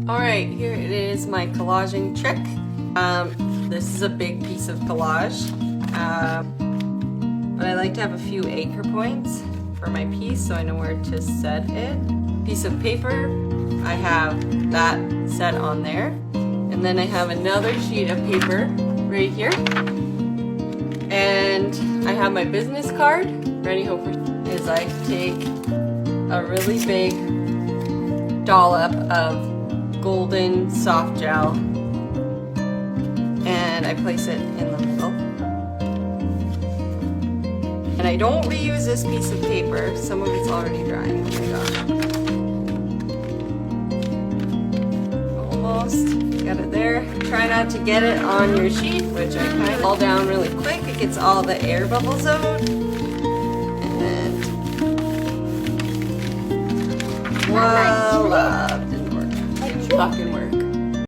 Alright, here it is, my collaging trick. This is a big piece of collage, but I like to have a few anchor points for my piece so I know where to set it. Piece of paper, I have that set on there, and then I have another sheet of paper right here, and I have my business card ready. Hopefully, is I take a really big dollop of golden soft gel and I place it in the middle. And I don't reuse this piece of paper. Some of it's already drying. Oh my gosh. Almost got it there. Try not to get it on your sheet, which I kind of all down really quick. It gets all the air bubbles out. And then voila! Didn't work. Didn't fucking work.